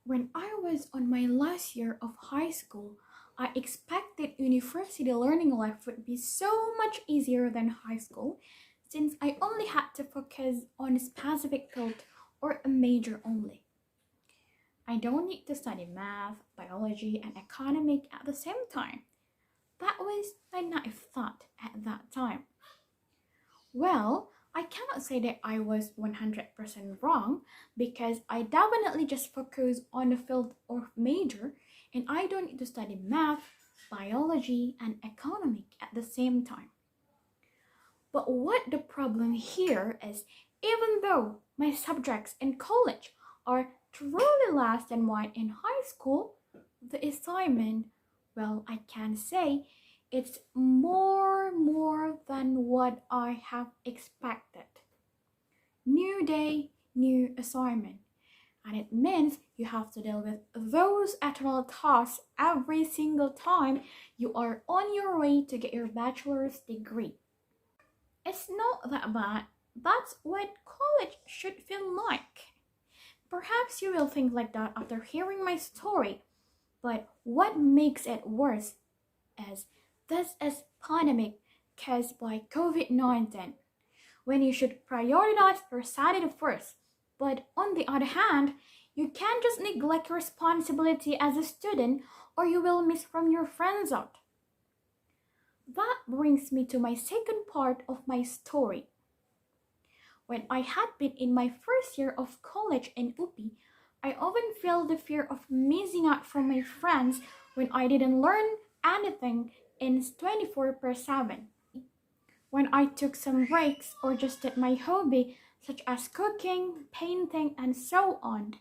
When I was on my last year of high school, I expected university learning life would be so much easier than high school since I only had to focus on a specific field or a major only. I don't need to study math, biology, and economic at the same time. That was my naive thought at that time. Well, I cannot say that I was 100% wrong because I definitely just focus on the field or major and I don't need to study math, biology, and economic at the same time. But what the problem here is even though my subjects in college are truly less than mine in high school, the assignment, well, I can say it's more than what I have expected. New day, new assignment. And it means you have to deal with those eternal tasks every single time you are on your way to get your bachelor's degree. It's not that bad. That's what college should feel like. Perhaps you will think like that after hearing my story, but what makes it worse is this is pandemic caused by COVID-19, when you should prioritize your sanity first. But on the other hand, you can't just neglect your responsibility as a student or you will miss from your friends out. That brings me to my second part of my story. When I had been in my first year of college in UPI, I often felt the fear of missing out from my friends when I didn't learn anything in 24/7. When I took some breaks or just did my hobby, such as cooking, painting, and so on,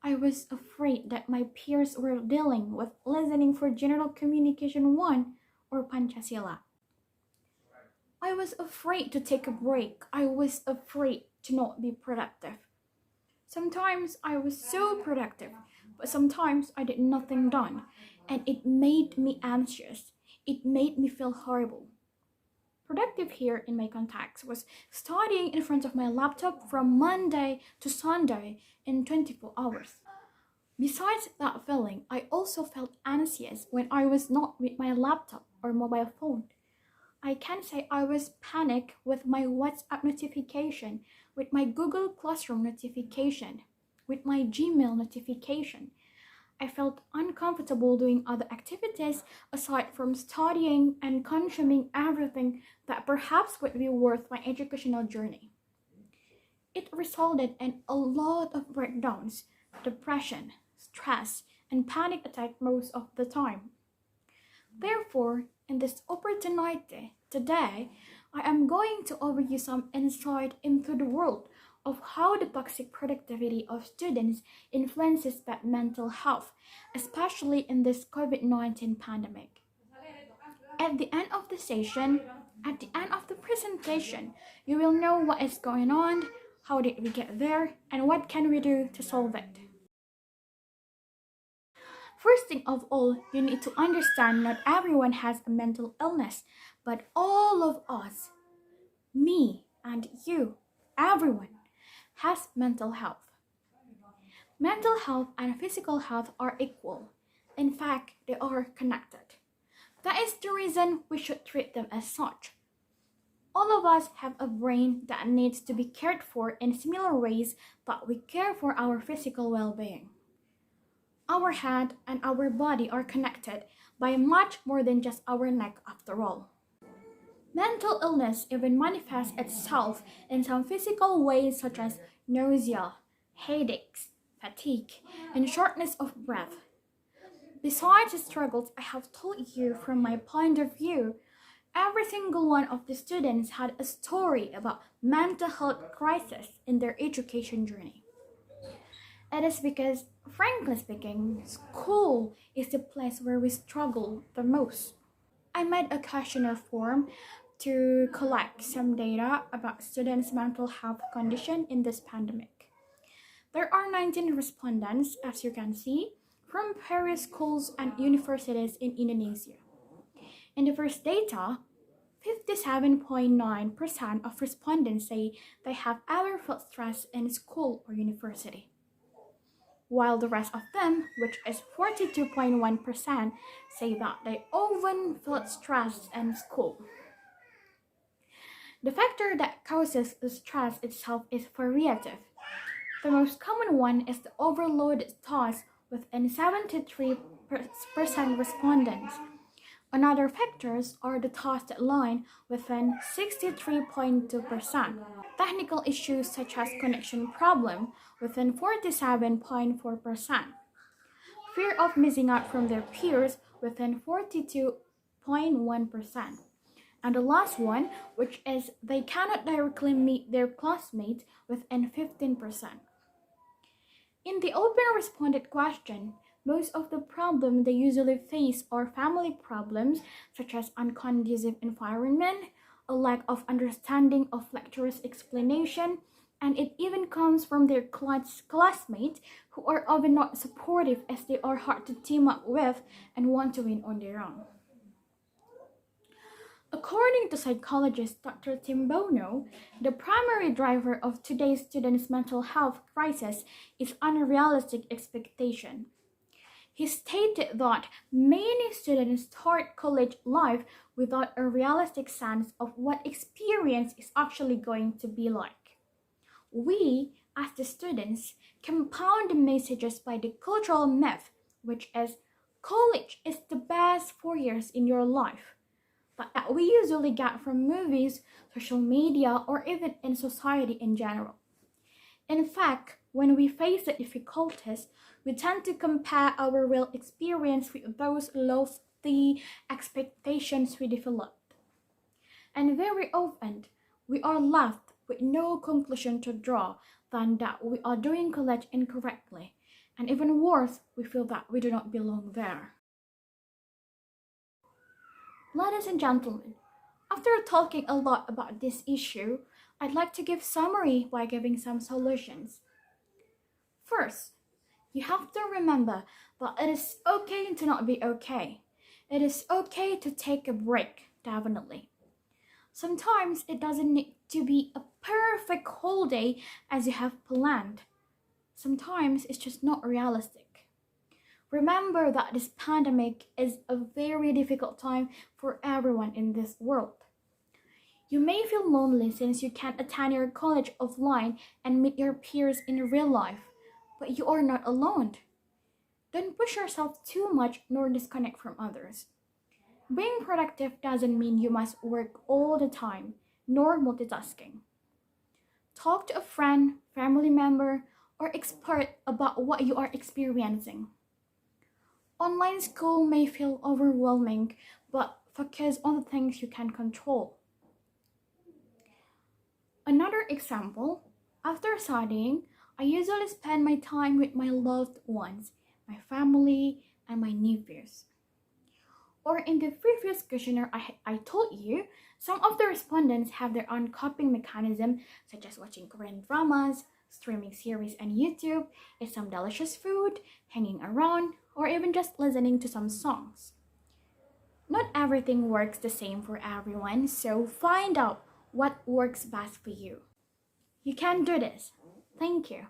I was afraid that my peers were dealing with listening for General Communication 1 or Pancasila. I was afraid to take a break. I was afraid to not be productive. Sometimes I was so productive, but sometimes I did nothing done, and it made me anxious. It made me feel horrible. Productive here in my context was studying in front of my laptop from Monday to Sunday in 24 hours. Besides that feeling, I also felt anxious when I was not with my laptop or mobile phone. I can say I was panicked with my WhatsApp notification, with my Google Classroom notification, with my Gmail notification. I felt uncomfortable doing other activities aside from studying and consuming everything that perhaps would be worth my educational journey. It resulted in a lot of breakdowns, depression, stress, and panic attack most of the time. Therefore, in this opportunity today, I am going to overview some insight into the world of how the toxic productivity of students influences their mental health, especially in this COVID-19 pandemic. At the end of the session, at the end of the presentation, you will know what is going on, how did we get there, and what can we do to solve it. First thing of all, you need to understand not everyone has a mental illness, but all of us, me and you, everyone, has mental health. Mental health and physical health are equal. In fact, they are connected. That is the reason we should treat them as such. All of us have a brain that needs to be cared for in similar ways that we care for our physical well-being. Our head and our body are connected by much more than just our neck after all. Mental illness even manifests itself in some physical ways such as nausea, headaches, fatigue, and shortness of breath. Besides the struggles I have told you from my point of view, every single one of the students had a story about mental health crisis in their education journey. It is because, frankly speaking, school is the place where we struggle the most. I made a questionnaire form to collect some data about students' mental health condition in this pandemic. There are 19 respondents, as you can see, from various schools and universities in Indonesia. In the first data, 57.9% of respondents say they have ever felt stress in school or university. while the rest of them, which is 42.1%, say that they often felt stressed in school. The factor that causes the stress itself is variative. The most common one is the overloaded task within 73% respondents. Another factors are the task deadline within 63.2%. Technical issues such as connection problem within 47.4%. Fear of missing out from their peers within 42.1%. And the last one, which is they cannot directly meet their classmates within 15%. In the open responded question, most of the problems they usually face are family problems such as unconducive environment, a lack of understanding of lecturer's explanation, and it even comes from their classmates who are often not supportive as they are hard to team up with and want to win on their own. According to psychologist Dr. Tim Bono, the primary driver of today's students' mental health crisis is unrealistic expectation. He stated that many students start college life without a realistic sense of what experience is actually going to be like. We, as the students, compound the messages by the cultural myth, which is college is the best 4 years in your life, but that we usually get from movies, social media, or even in society in general. In fact, when we face the difficulties, we tend to compare our real experience with those lofty expectations we developed. And very often, we are left with no conclusion to draw than that we are doing college incorrectly. And even worse, we feel that we do not belong there. Ladies and gentlemen, after talking a lot about this issue, I'd like to give summary by giving some solutions. First, you have to remember that it is okay to not be okay. It is okay to take a break, definitely. Sometimes it doesn't need to be a perfect holiday as you have planned. Sometimes it's just not realistic. Remember that this pandemic is a very difficult time for everyone in this world. You may feel lonely since you can't attend your college offline and meet your peers in real life, but you are not alone. Don't push yourself too much nor disconnect from others. Being productive doesn't mean you must work all the time, nor multitasking. Talk to a friend, family member, or expert about what you are experiencing. Online school may feel overwhelming, but focus on the things you can control. Another example, after studying, I usually spend my time with my loved ones, my family, and my nephews. Or in the previous questionnaire I told you, some of the respondents have their own coping mechanism, such as watching Korean dramas, streaming series on YouTube, eat some delicious food, hanging around, or even just listening to some songs. Not everything works the same for everyone, so find out what works best for you. You can do this. Thank you.